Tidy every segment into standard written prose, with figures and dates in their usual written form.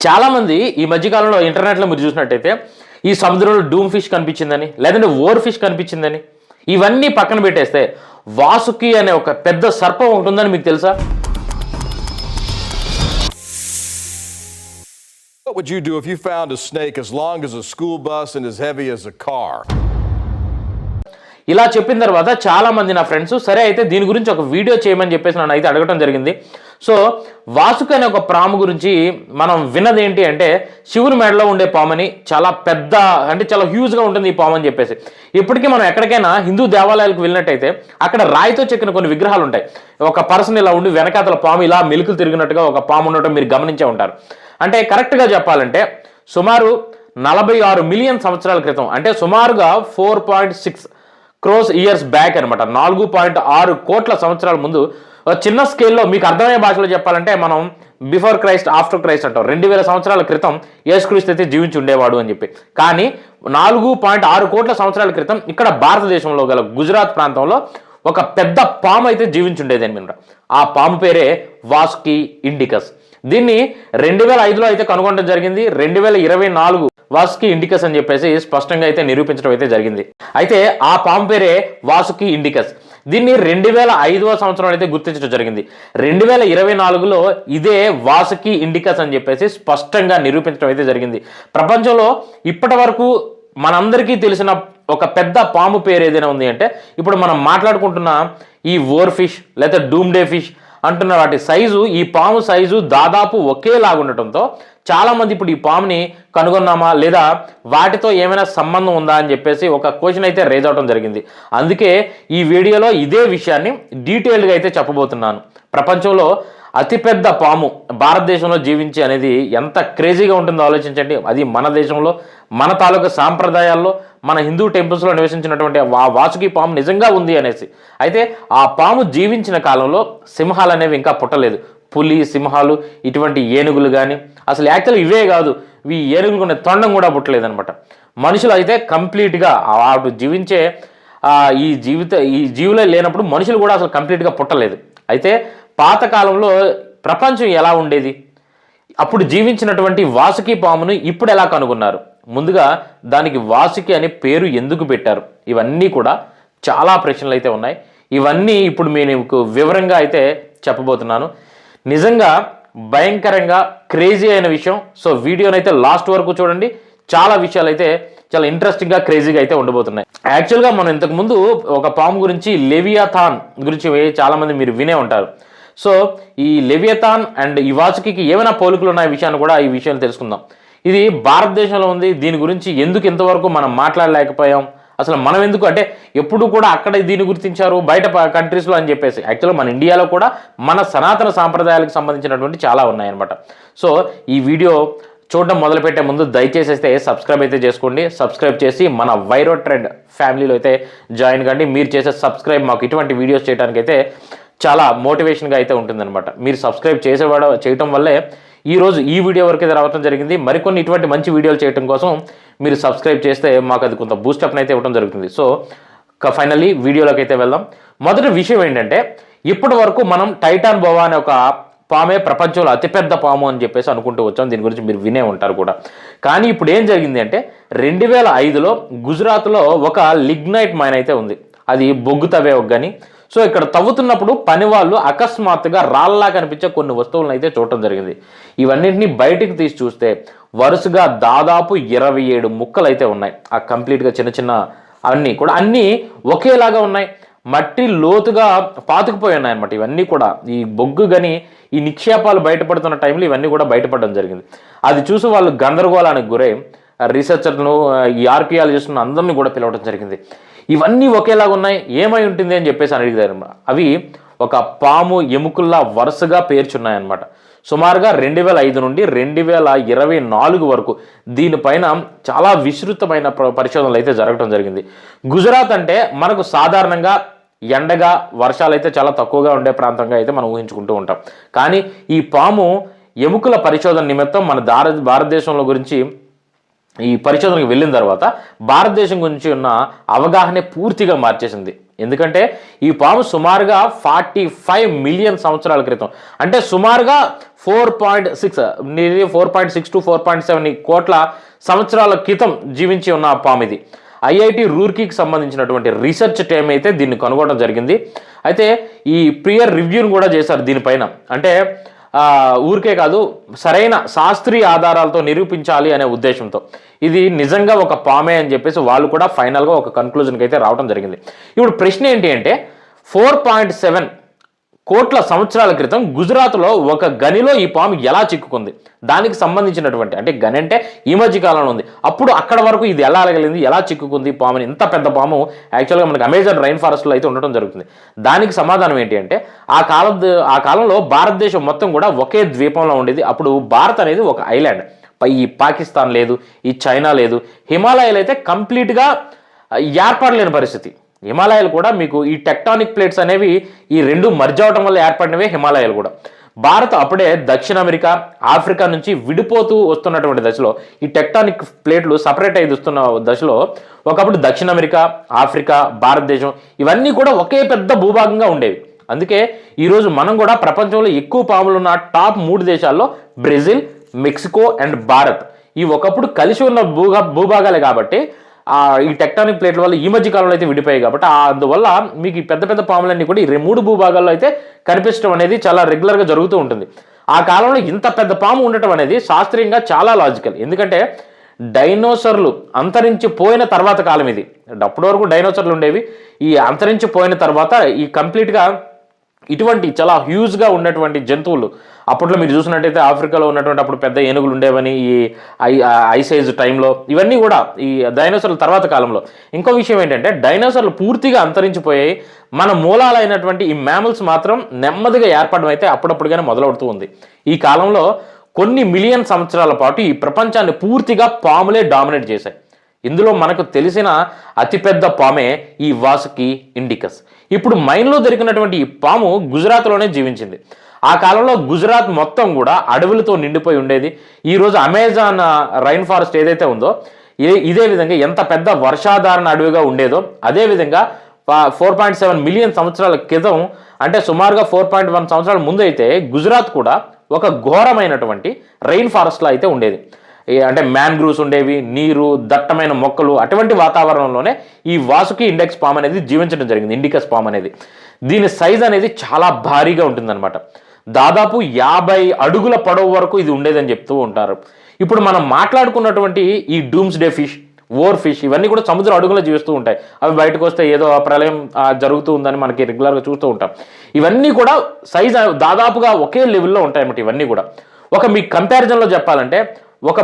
చాలామంది ఈ మధ్యకాలంలో ఇంటర్నెట్లో మీరు చూసినట్టయితే ఈ సముద్రంలో డూమ్ ఫిష్ కనిపించిందని లేదంటే ఓర్ ఫిష్ కనిపించిందని ఇవన్నీ పక్కన పెట్టేస్తే వాసుకి అనే ఒక పెద్ద సర్పం ఉంటుందని మీకు తెలుసా? What would you do if you found a snake as long as a school bus and as heavy as a car? ఇలా చెప్పిన తర్వాత చాలా మంది నా ఫ్రెండ్స్ సరే అయితే దీని గురించి ఒక వీడియో చేయమని చెప్పేసి నన్ను అయితే అడగటం జరిగింది. సో వాసుకి అనే ఒక పాము గురించి మనం విన్నది ఏంటి అంటే శివుని మెడలో ఉండే పాముని, చాలా పెద్ద అంటే చాలా హ్యూజ్గా ఉంటుంది ఈ పాము అని చెప్పేసి. ఇప్పటికీ మనం ఎక్కడికైనా హిందూ దేవాలయాలకు వెళ్ళినట్టయితే అక్కడ రాయితో చెక్కిన కొన్ని విగ్రహాలు ఉంటాయి. ఒక పర్సన్ ఇలా ఉండి వెనకాతల పాము ఇలా మెలుకులు తిరిగినట్టుగా ఒక పాము ఉండటం మీరు గమనించే ఉంటారు. అంటే కరెక్ట్గా చెప్పాలంటే సుమారు 46 మిలియన్ సంవత్సరాల క్రితం, అంటే సుమారుగా 4.6 క్రోస్ ఇయర్స్ బ్యాక్ అనమాట, 4.6 కోట్ల సంవత్సరాల ముందు చిన్న స్కేల్లో మీకు అర్థమయ్యే భాషలో చెప్పాలంటే మనం బిఫోర్ క్రైస్ట్ ఆఫ్టర్ క్రైస్ట్ అంటాం. 2000 సంవత్సరాల క్రితం యేసుక్రీస్తు అయితే జీవించి ఉండేవాడు అని చెప్పి. కానీ 4.6 కోట్ల సంవత్సరాల క్రితం ఇక్కడ భారతదేశంలో గల గుజరాత్ ప్రాంతంలో ఒక పెద్ద పాము అయితే జీవించి ఉండేది అనమాట. ఆ పాము పేరే వాసుకి ఇండికస్. దీన్ని 2005లో అయితే కనుగొనడం జరిగింది. 2024 వాసుకి ఇండికస్ అని చెప్పేసి స్పష్టంగా అయితే నిరూపించడం అయితే జరిగింది. అయితే ఆ పాము పేరే వాసుకి ఇండికస్. దీన్ని 2005వ సంవత్సరంలో అయితే గుర్తించడం జరిగింది. 2024లో ఇదే వాసుకి ఇండికస్ అని చెప్పేసి స్పష్టంగా నిరూపించడం అయితే జరిగింది. ప్రపంచంలో ఇప్పటి వరకు మనందరికీ తెలిసిన ఒక పెద్ద పాము పేరు ఏదైనా ఉంది అంటే ఇప్పుడు మనం మాట్లాడుకుంటున్న ఈ ఓర్ ఫిష్ లేదా డూమ్డే ఫిష్ అంటున్న వాటి సైజు, ఈ పాము సైజు దాదాపు ఒకేలాగా ఉండటంతో చాలామంది ఇప్పుడు ఈ పాముని కనుగొన్నామా లేదా వాటితో ఏమైనా సంబంధం ఉందా అని చెప్పేసి ఒక క్వశ్చన్ అయితే రేజ్ అవడం జరిగింది. అందుకే ఈ వీడియోలో ఇదే విషయాన్ని డీటెయిల్డ్గా అయితే చెప్పబోతున్నాను. ప్రపంచంలో అతిపెద్ద పాము భారతదేశంలో జీవించి అనేది ఎంత క్రేజీగా ఉంటుందో ఆలోచించండి. అది మన దేశంలో, మన తాలూకా సాంప్రదాయాల్లో, మన హిందూ టెంపుల్స్లో నివసించినటువంటి వాసుకి పాము నిజంగా ఉంది అనేసి. అయితే ఆ పాము జీవించిన కాలంలో సింహాలు అనేవి ఇంకా పుట్టలేదు. పులి, సింహాలు, ఇటువంటి ఏనుగులు కానీ అసలు యాక్చువల్గా ఇవే కాదు, ఈ ఏనుగులు కొనే తొండం కూడా పుట్టలేదనమాట. మనుషులు అయితే కంప్లీట్గా వాడు జీవించే ఈ జీవులే లేనప్పుడు మనుషులు కూడా అసలు కంప్లీట్గా పుట్టలేదు. అయితే పాతకాలంలో ప్రపంచం ఎలా ఉండేది, అప్పుడు జీవించినటువంటి వాసుకి పామును ఇప్పుడు ఎలా కనుగొన్నారు, ముందుగా దానికి వాసుకి అనే పేరు ఎందుకు పెట్టారు, ఇవన్నీ కూడా చాలా ప్రశ్నలు అయితే ఉన్నాయి. ఇవన్నీ ఇప్పుడు మీకు వివరంగా అయితే చెప్పబోతున్నాను. నిజంగా భయంకరంగా క్రేజీ అయిన విషయం. సో వీడియోనైతే లాస్ట్ వరకు చూడండి. చాలా విషయాలు అయితే చాలా ఇంట్రెస్టింగ్గా క్రేజీగా అయితే ఉండబోతున్నాయి. యాక్చువల్గా మనం ఇంతకుముందు ఒక పాము గురించి లెవియాథాన్ గురించి చాలామంది మీరు వినే ఉంటారు. సో ఈ లెవియాథాన్ అండ్ ఈ వాసుకి ఏమైనా పోలికలు ఉన్న విషయాన్ని కూడా ఈ విషయాన్ని తెలుసుకుందాం. ఇది భారతదేశంలో ఉంది. దీని గురించి ఎందుకు ఇంతవరకు మనం మాట్లాడలేకపోయాం, అసలు మనం ఎందుకు అంటే ఎప్పుడు కూడా అక్కడ దీన్ని గుర్తించారు బయట కంట్రీస్లో అని చెప్పేసి. యాక్చువల్గా మన ఇండియాలో కూడా మన సనాతన సాంప్రదాయాలకు సంబంధించినటువంటి చాలా ఉన్నాయన్నమాట. సో ఈ వీడియో చూడడం మొదలుపెట్టే ముందు దయచేసి అయితే సబ్స్క్రైబ్ అయితే చేసుకోండి. సబ్స్క్రైబ్ చేసి మన వైరో ట్రెండ్ ఫ్యామిలీలో అయితే జాయిన్ కండి. మీరు చేసే సబ్స్క్రైబ్ మాకు ఇటువంటి వీడియోస్ చేయడానికి అయితే చాలా మోటివేషన్గా అయితే ఉంటుందన్నమాట. మీరు సబ్స్క్రైబ్ చేయటం వల్లే ఈరోజు ఈ వీడియో వరకు అయితే రావడం జరిగింది. మరికొన్ని ఇటువంటి మంచి వీడియోలు చేయడం కోసం మీరు సబ్స్క్రైబ్ చేస్తే మాకు అది కొంత బూస్టప్ని అయితే ఇవ్వడం జరుగుతుంది. సో ఫైనల్లీ వీడియోలోకి అయితే వెళ్దాం. మొదటి విషయం ఏంటంటే ఇప్పటి వరకు మనం టైటాన్ బోవా అనే ఒక పామే ప్రపంచంలో అతిపెద్ద పాము అని చెప్పేసి అనుకుంటూ వచ్చాం. దీని గురించి మీరు వినే ఉంటారు కూడా. కానీ ఇప్పుడు ఏం జరిగింది అంటే 2005లో గుజరాత్లో ఒక లిగ్నైట్ మైన్ అయితే ఉంది. అది బొగ్గు తవ్వే కానీ. సో ఇక్కడ తవ్వుతున్నప్పుడు పని వాళ్ళు అకస్మాత్తుగా రాళ్ళలా కనిపించే కొన్ని వస్తువులను అయితే చూడటం జరిగింది. ఇవన్నింటినీ బయటికి తీసి చూస్తే వరుసగా దాదాపు 27 ముక్కలు అయితే ఉన్నాయి. ఆ కంప్లీట్గా చిన్న చిన్న అన్నీ ఒకేలాగా ఉన్నాయి. మట్టి లోతుగా పాతుకుపోయి ఉన్నాయి అనమాట. ఇవన్నీ కూడా ఈ బొగ్గు గని ఈ నిక్షేపాలు బయటపడుతున్న టైంలో ఇవన్నీ కూడా బయటపడడం జరిగింది. అది చూసి వాళ్ళు గందరగోళానికి గురై రీసెర్చర్ను, ఈ ఆర్కియాలజిస్ట్ను అందరినీ కూడా పిలవడం జరిగింది. ఇవన్నీ ఒకేలాగా ఉన్నాయి, ఏమై ఉంటుంది అని చెప్పేసి అడిగారు. అవి ఒక పాము ఎముకల్లా వరుసగా పేర్చున్నాయన్నమాట. సుమారుగా 2005 నుండి 2024 వరకు దీనిపైన చాలా విస్తృతమైన పరిశోధనలు అయితే జరగడం జరిగింది. గుజరాత్ అంటే మనకు సాధారణంగా ఎండగా వర్షాలు అయితే చాలా తక్కువగా ఉండే ప్రాంతంగా అయితే మనం ఊహించుకుంటూ ఉంటాం. కానీ ఈ పాము ఎముకల పరిశోధన నిమిత్తం మన భారతదేశంలో గురించి ఈ పరిశోధనకు వెళ్ళిన తర్వాత భారతదేశం గురించి ఉన్న అవగాహనే పూర్తిగా మార్చేసింది. ఎందుకంటే ఈ పాము సుమారుగా 45 మిలియన్ సంవత్సరాల క్రితం, అంటే సుమారుగా 4.6 టు 4.7 కోట్ల సంవత్సరాల క్రితం జీవించి ఉన్న పాము ఇది. ఐఐటి రూర్కీకి సంబంధించినటువంటి రీసెర్చ్ టీమ్ అయితే దీన్ని కనుగొనడం జరిగింది. అయితే ఈ ప్రియర్ రివ్యూని కూడా చేశారు దీనిపైన. అంటే ఊరికే కాదు, సరైన శాస్త్రీయ ఆధారాలతో నిరూపించాలి అనే ఉద్దేశంతో ఇది నిజంగా ఒక పామే అని చెప్పేసి వాళ్ళు కూడా ఫైనల్గా ఒక కన్క్లూజన్కి అయితే రావడం జరిగింది. ఇప్పుడు ప్రశ్న ఏంటి అంటే 4.7 కోట్ల సంవత్సరాల క్రితం గుజరాత్లో ఒక గనిలో ఈ పాము ఎలా చిక్కుకుంది, దానికి సంబంధించినటువంటి, అంటే గని అంటే ఈ మధ్య కాలంలో ఉంది, అప్పుడు అక్కడ వరకు ఇది ఎలా అలగలింది, ఎలా చిక్కుకుంది పాముని, ఇంత పెద్ద పాము యాక్చువల్గా మనకి అమెజాన్ రైన్ ఫారెస్ట్లో అయితే ఉండటం జరుగుతుంది. దానికి సమాధానం ఏంటి అంటే ఆ కాలంలో భారతదేశం మొత్తం కూడా ఒకే ద్వీపంలో ఉండేది. అప్పుడు భారత్ అనేది ఒక ఐలాండ్, ఈ పాకిస్తాన్ లేదు, ఈ చైనా లేదు, హిమాలయాలు అయితే కంప్లీట్గా ఏర్పడలేని పరిస్థితి. హిమాలయాలు కూడా మీకు ఈ టెక్టానిక్ ప్లేట్స్ అనేవి ఈ రెండు మర్జ్ అవడం వల్ల ఏర్పడినవే హిమాలయాలు కూడా. భారత్ అప్పుడే దక్షిణ అమెరికా, ఆఫ్రికా నుంచి విడిపోతూ వస్తున్నటువంటి దశలో ఈ టెక్టానిక్ ప్లేట్లు సపరేట్ అయి వస్తున్న దశలో ఒకప్పుడు దక్షిణ అమెరికా, ఆఫ్రికా, భారతదేశం ఇవన్నీ కూడా ఒకే పెద్ద భూభాగంగా ఉండేవి. అందుకే ఈరోజు మనం కూడా ప్రపంచంలో ఎక్కువ పాములు ఉన్న టాప్ 3 దేశాల్లో బ్రెజిల్, మెక్సికో అండ్ భారత్, ఈ ఒకప్పుడు కలిసి ఉన్న భూభాగాలే. కాబట్టి ఈ టెక్టానిక్ ప్లేట్ల వల్ల ఈ మధ్య కాలంలో అయితే విడిపోయాయి. కాబట్టి అందువల్ల మీకు ఈ పెద్ద పెద్ద పాములన్నీ కూడా ఈ 3 భూభాగాల్లో అయితే కనిపించడం అనేది చాలా రెగ్యులర్గా జరుగుతూ ఉంటుంది. ఆ కాలంలో ఇంత పెద్ద పాము ఉండటం అనేది శాస్త్రీయంగా చాలా లాజికల్. ఎందుకంటే డైనోసర్లు అంతరించిపోయిన తర్వాత కాలం ఇది. అప్పటి వరకు డైనోసర్లు ఉండేవి, ఈ అంతరించిపోయిన తర్వాత ఈ కంప్లీట్గా ఇటువంటి చాలా హ్యూజ్గా ఉన్నటువంటి జంతువులు అప్పట్లో మీరు చూసినట్టయితే ఆఫ్రికాలో ఉన్నటువంటి అప్పుడు పెద్ద ఏనుగులు ఉండేవని ఈ ఐసైజ్ టైంలో, ఇవన్నీ కూడా ఈ డైనోసార్ల తర్వాత కాలంలో. ఇంకో విషయం ఏంటంటే డైనోసార్లు పూర్తిగా అంతరించిపోయాయి, మన మూలాలైనటువంటి ఈ మ్యామల్స్ మాత్రం నెమ్మదిగా ఏర్పడడం అయితే అప్పుడప్పుడుగానే మొదలవుతూ ఉంది. ఈ కాలంలో కొన్ని మిలియన్ సంవత్సరాల పాటు ఈ ప్రపంచాన్ని పూర్తిగా పాములే డామినేట్ చేశాయి. ఇందులో మనకు తెలిసిన అతిపెద్ద పామే ఈ వాసుకి ఇండికస్. ఇప్పుడు మైన్లో దొరికినటువంటి ఈ పాము గుజరాత్లోనే జీవించింది. ఆ కాలంలో గుజరాత్ మొత్తం కూడా అడవులతో నిండిపోయి ఉండేది. ఈరోజు అమెజాన్ రైన్ ఫారెస్ట్ ఏదైతే ఉందో ఇదే విధంగా ఎంత పెద్ద వర్షాధారణ అడవిగా ఉండేదో అదేవిధంగా 4.7 మిలియన్ సంవత్సరాల క్రితం, అంటే సుమారుగా 4.1 సంవత్సరాల ముందు అయితే గుజరాత్ కూడా ఒక ఘోరమైనటువంటి రైన్ ఫారెస్ట్లో అయితే ఉండేది. అంటే మ్యాంగ్రూవ్స్ ఉండేవి, నీరు, దట్టమైన మొక్కలు, అటువంటి వాతావరణంలోనే ఈ వాసుకి ఇండెక్స్ పామ్ అనేది జీవించడం జరిగింది. ఇండికస్ పామ్ అనేది దీని సైజ్ అనేది చాలా భారీగా ఉంటుందన్నమాట. దాదాపు 50 అడుగుల పొడవు వరకు ఇది ఉండేదని చెప్తూ ఉంటారు. ఇప్పుడు మనం మాట్లాడుకున్నటువంటి ఈ doomsday fish, oarfish, ఇవన్నీ కూడా సముద్ర అడుగులో జీవిస్తూ ఉంటాయి. అవి బయటకు వస్తే ఏదో ప్రళయం జరుగుతూ ఉందని మనకి రెగ్యులర్గా చూస్తూ ఉంటాం. ఇవన్నీ కూడా సైజ్ దాదాపుగా ఒకే లెవెల్లో ఉంటాయన్నమాట. ఇవన్నీ కూడా మీకు కంపారిజన్లో చెప్పాలంటే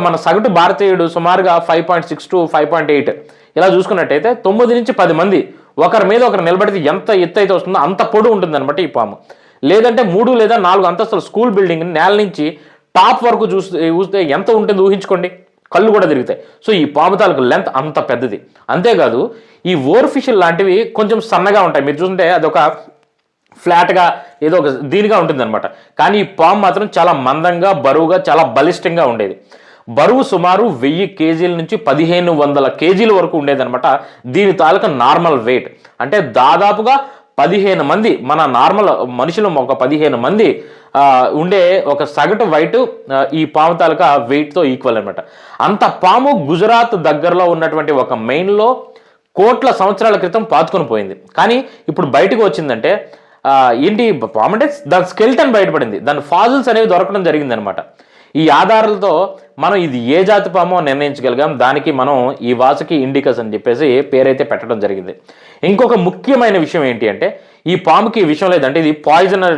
మన సగటు భారతీయుడు సుమారుగా 5.6 to 5.8 ఇలా చూసుకున్నట్టయితే 9 నుంచి 10 మంది ఒకరి మీద ఒకరు నిలబడితే ఎంత ఎత్తు అయితే వస్తుందో అంత పొడవు ఉంటుంది అనమాట ఈ పాము. లేదంటే 3 లేదా 4 అంతస్తుల స్కూల్ బిల్డింగ్ నేల నుంచి టాప్ వరకు చూస్తే ఎంత ఉంటుంది ఊహించుకోండి, కళ్ళు కూడా తిరుగుతాయి. సో ఈ పాము తాలూకు లెంత్ అంత పెద్దది. అంతేకాదు ఈ ఓర్ ఫిష్ లాంటివి కొంచెం సన్నగా ఉంటాయి. మీరు చూస్తుంటే అదొక ఫ్లాట్గా ఏదో ఒక దీనిగా ఉంటుంది అనమాట. కానీ ఈ పాము మాత్రం చాలా మందంగా, బరువుగా, చాలా బలిష్టంగా ఉండేది. బరువు సుమారు 1000 కేజీల నుంచి 1500 కేజీల వరకు ఉండేదన్నమాట. దీని తాలూకా నార్మల్ వెయిట్ అంటే దాదాపుగా 15 మంది, మన నార్మల్ మనుషులు ఒక 15 మంది ఉండే ఒక సగటు వైట్ ఈ పాము తాలూకా వెయిట్తో ఈక్వల్ అనమాట. అంత పాము గుజరాత్ దగ్గరలో ఉన్నటువంటి ఒక మెయిన్లో కోట్ల సంవత్సరాల క్రితం పాతుకొని పోయింది. కానీ ఇప్పుడు బయటకు వచ్చిందంటే ఏంటి పాము అంటే దాని స్కెల్టన్ బయటపడింది, దాని ఫాజిల్స్ అనేవి దొరకడం జరిగింది అనమాట. ఈ ఆధారాలతో మనం ఇది ఏ జాతి పామో నిర్ణయించగలిగాం. దానికి మనం ఈ వాసుకి ఇండికస్ అని చెప్పేసి పేరైతే పెట్టడం జరిగింది. ఇంకొక ముఖ్యమైన విషయం ఏంటి అంటే ఈ పాముకి విషయం లేదంటే ఇది పాయిజనర్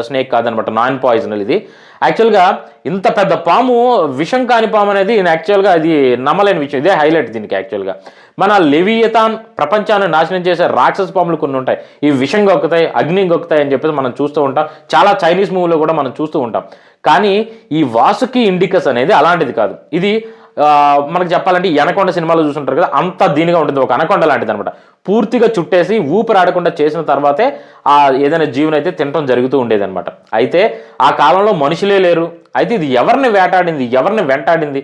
స్నేక్ కాదనమాట, నాన్ పాయిజనల్. ఇది యాక్చువల్గా ఇంత పెద్ద పాము విషం కాని పాము అనేది యాక్చువల్గా అది నమ్మలేని విషయం. ఇదే హైలైట్ దీనికి. యాక్చువల్గా మన లెవియథాన్, ప్రపంచాన్ని నాశనం చేసే రాక్షస పాములు కొన్ని ఉంటాయి. ఇవి విషం గొక్కుతాయి, అగ్ని గొక్కుతాయి అని చెప్పేసి మనం చూస్తూ ఉంటాం. చాలా చైనీస్ మూవీలో కూడా మనం చూస్తూ ఉంటాం. కానీ ఈ వాసుకి ఇండికస్ అనేది అలాంటిది కాదు. ఇది మనకు చెప్పాలంటే అనకొండ సినిమాలో చూస్తుంటారు కదా, అంత దీనిగా ఉంటుంది. ఒక అనకొండ లాంటిది అనమాట. పూర్తిగా చుట్టేసి ఊపిరాడకుండా చేసిన తర్వాతే ఏదైనా జీవన అయితే తినడం జరుగుతూ ఉండేది అనమాట. అయితే ఆ కాలంలో మనుషులే లేరు. అయితే ఇది ఎవరిని వేటాడింది, ఎవరిని వెంటాడింది,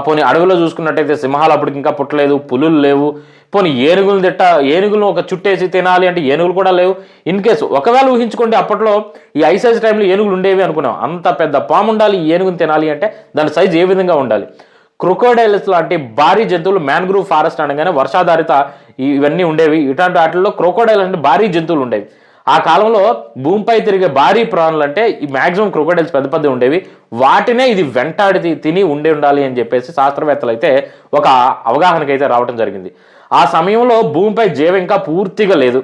పోనీ అడవిలో చూసుకున్నట్టయితే సింహాలు అప్పటికి ఇంకా పుట్టలేదు, పులులు లేవు, పోనీ ఏనుగులను ఒక చుట్టేసి తినాలి అంటే ఏనుగులు కూడా లేవు. ఇన్ కేసు ఒకవేళ ఊహించుకోండి, అప్పట్లో ఈ ఐస్ ఏజ్ టైంలో ఏనుగులు ఉండేవి అనుకున్నాం. అంత పెద్ద పాము ఉండాలి ఈ ఏనుగుని తినాలి అంటే దాని సైజు ఏ విధంగా ఉండాలి? క్రొకోడైల్స్ లాంటి భారీ జంతువులు, మ్యాన్గ్రూవ్ ఫారెస్ట్ అనగానే వర్షాధారిత ఇవన్నీ ఉండేవి. ఇట్లాంటి వాటిల్లో క్రొకోడైల్ అంటే భారీ జంతువులు ఉండేవి. ఆ కాలంలో భూమిపై తిరిగే భారీ ప్రాణులు అంటే ఈ మ్యాక్సిమం క్రొకోడైల్స్ పెద్ద పెద్ద ఉండేవి. వాటినే ఇది వెంటాడి తిని ఉండాలి అని చెప్పేసి శాస్త్రవేత్తలు అయితే ఒక అవగాహనకైతే రావడం జరిగింది. ఆ సమయంలో భూమిపై జీవం ఇంకా పూర్తిగా లేదు.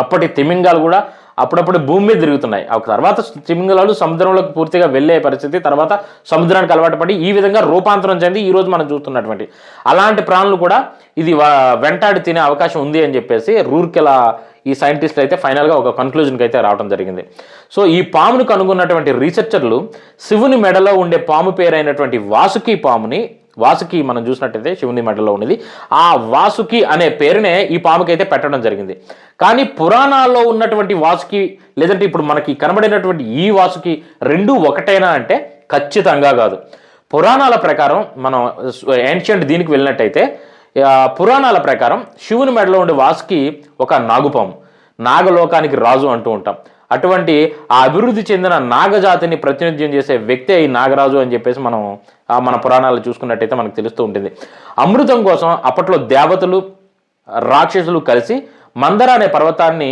అప్పటి తిమింగాలు కూడా అప్పుడప్పుడు భూమి మీద తిరుగుతున్నాయి. ఆ తర్వాత తిమింగలాలు సముద్రంలోకి పూర్తిగా వెళ్ళే పరిస్థితి, తర్వాత సముద్రానికి అలవాటు పడి ఈ విధంగా రూపాంతరం చెంది ఈ రోజు మనం చూస్తున్నటువంటి అలాంటి ప్రాణులు కూడా ఇది వెంటాడి తినే అవకాశం ఉంది అని చెప్పేసి రూర్కెలా ఈ సైంటిస్టులు అయితే ఫైనల్గా ఒక కన్క్లూజన్కి అయితే రావడం జరిగింది. సో ఈ పామును కనుగొన్నటువంటి రీసెర్చర్లు శివుని మెడలో ఉండే పాము పేరైనటువంటి వాసుకి మనం చూసినట్టయితే శివుని మెడలో ఉన్నది, ఆ వాసుకి అనే పేరునే ఈ పాముకైతే పెట్టడం జరిగింది. కానీ పురాణాల్లో ఉన్నటువంటి వాసుకి లేదంటే ఇప్పుడు మనకి కనబడినటువంటి ఈ వాసుకి రెండు ఒకటేనా అంటే ఖచ్చితంగా కాదు. పురాణాల ప్రకారం మనం ఏన్షియంట్ దీనికి వెళ్ళినట్టయితే పురాణాల ప్రకారం శివుని మెడలో ఉండే వాసుకి ఒక నాగుపాము, నాగలోకానికి రాజు అంటూ ఉంటాం. అటువంటి ఆ అభివృద్ధి చెందిన నాగజాతిని ప్రాతినిధ్యం చేసే వ్యక్తే ఈ నాగరాజు అని చెప్పేసి మనం మన పురాణాలు చూసుకున్నట్టయితే మనకు తెలుస్తూ ఉంటుంది. అమృతం కోసం అప్పట్లో దేవతలు రాక్షసులు కలిసి మందర అనే పర్వతాన్ని,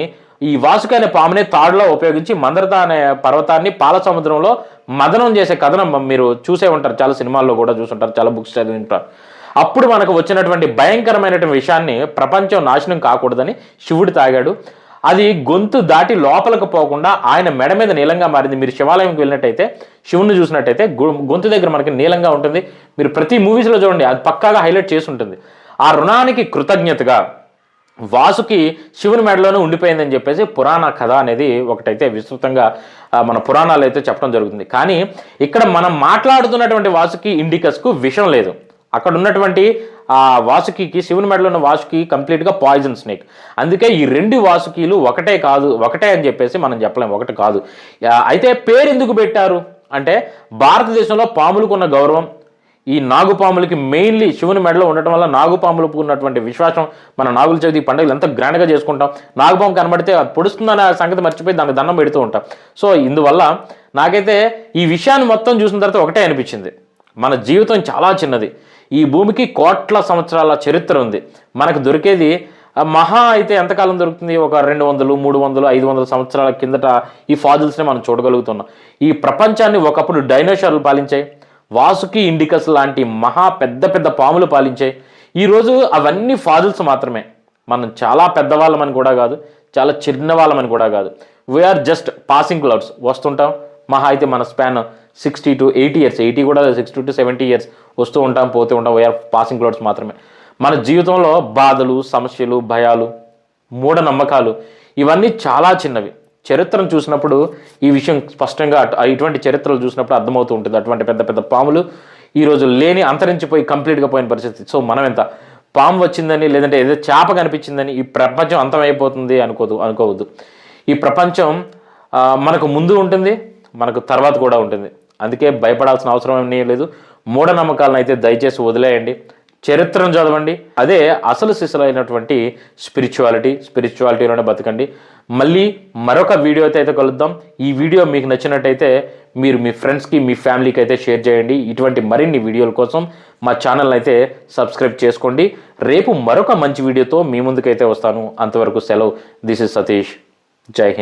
ఈ వాసుకి అనే పామునే తాడులో ఉపయోగించి మందరత అనే పర్వతాన్ని పాల సముద్రంలో మదనం చేసే కథనం మీరు చూసే ఉంటారు, చాలా సినిమాల్లో కూడా చూసుంటారు, చాలా బుక్స్ చదివి ఉంటారు. అప్పుడు మనకు వచ్చినటువంటి భయంకరమైనటువంటి విషయాన్ని ప్రపంచం నాశనం కాకూడదని శివుడు తాగాడు. అది గొంతు దాటి లోపలికి పోకుండా ఆయన మెడ మీద నీలంగా మారింది. మీరు శివాలయంకి వెళ్ళినట్టయితే శివుని చూసినట్టయితే గొంతు దగ్గర మనకి నీలంగా ఉంటుంది. మీరు ప్రతి మూవీస్లో చూడండి, అది పక్కాగా హైలైట్ చేసి ఉంటుంది. ఆ రుణానికి కృతజ్ఞతగా వాసుకి శివుని మెడలోనే ఉండిపోయిందని చెప్పేసి పురాణ కథ అనేది ఒకటైతే విస్తృతంగా మన పురాణాలు అయితే చెప్పడం జరుగుతుంది. కానీ ఇక్కడ మనం మాట్లాడుతున్నటువంటి వాసుకి ఇండికస్కు విషం లేదు. అక్కడ ఉన్నటువంటి ఆ వాసుకి, శివుని మెడలో ఉన్న వాసుకి కంప్లీట్గా పాయిజన్ స్నేక్. అందుకే ఈ రెండు వాసుకీలు ఒకటే అని చెప్పేసి మనం చెప్పలేం, ఒకటి కాదు. అయితే పేరు ఎందుకు పెట్టారు అంటే భారతదేశంలో పాములకు ఉన్న గౌరవం, ఈ నాగుపాములకి మెయిన్లీ శివుని మెడలో ఉండటం వల్ల నాగుపాములకు ఉన్నటువంటి విశ్వాసం. మన నాగుల చవితి పండుగలు ఎంత గ్రాండ్గా చేసుకుంటాం. నాగుపాము కనబడితే అది పొడుస్తుందనే సంగతి మర్చిపోయి దానికి దండం పెడుతూ ఉంటాం. సో ఇందువల్ల నాకైతే ఈ విషయాన్ని మొత్తం చూసిన తర్వాత ఒకటే అనిపించింది, మన జీవితం చాలా చిన్నది. ఈ భూమికి కోట్ల సంవత్సరాల చరిత్ర ఉంది. మనకు దొరికేది మహా అయితే ఎంతకాలం దొరుకుతుంది? ఒక 200, 300, 500 సంవత్సరాల కిందట ఈ ఫాజిల్స్ని మనం చూడగలుగుతున్నాం. ఈ ప్రపంచాన్ని ఒకప్పుడు డైనోసార్లు పాలించాయి, వాసుకి ఇండికస్ లాంటి మహా పెద్ద పెద్ద పాములు పాలించాయి. ఈరోజు అవన్నీ ఫాజిల్స్ మాత్రమే. మనం చాలా పెద్దవాళ్ళమని కూడా కాదు, చాలా చిన్నవాళ్ళమని కూడా కాదు. We're just passing clouds. వస్తుంటాం, మహా అయితే మన స్పాన్ 60 to 80 years, 80 కూడా 60 to 70 years వస్తూ ఉంటాం, పోతూ ఉంటాం. వీఆర్ పాసింగ్ క్లౌడ్స్ మాత్రమే. మన జీవితంలో బాధలు, సమస్యలు, భయాలు, మూఢనమ్మకాలు ఇవన్నీ చాలా చిన్నవి. చరిత్రను చూసినప్పుడు ఈ విషయం స్పష్టంగా ఇటువంటి చరిత్రలు చూసినప్పుడు అర్థమవుతూ ఉంటుంది. అటువంటి పెద్ద పెద్ద పాములు ఈరోజు లేని, అంతరించిపోయి కంప్లీట్గా పోయిన పరిస్థితి. సో మనం ఎంత పాము వచ్చిందని లేదంటే ఏదో చేప కనిపించిందని ఈ ప్రపంచం అంతమైపోతుంది అనుకోవద్దు. ఈ ప్రపంచం మనకు ముందు ఉంటుంది, మనకు తర్వాత కూడా ఉంటుంది. అందుకే భయపడాల్సిన అవసరం ఏమీ లేదు. మూఢనమ్మకాలను అయితే దయచేసి వదిలేయండి, చరిత్రను చదవండి. అదే అసలు సిసలైనటువంటి స్పిరిచువాలిటీలోనే బతకండి. మళ్ళీ మరొక వీడియోతో అయితే కలుద్దాం. ఈ వీడియో మీకు నచ్చినట్టయితే మీరు మీ ఫ్రెండ్స్కి, మీ ఫ్యామిలీకి అయితే షేర్ చేయండి. ఇటువంటి మరిన్ని వీడియోల కోసం మా ఛానల్ అయితే సబ్స్క్రైబ్ చేసుకోండి. రేపు మరొక మంచి వీడియోతో మీ ముందుకైతే వస్తాను. అంతవరకు సెలవు. This is Satish. జై హింద్.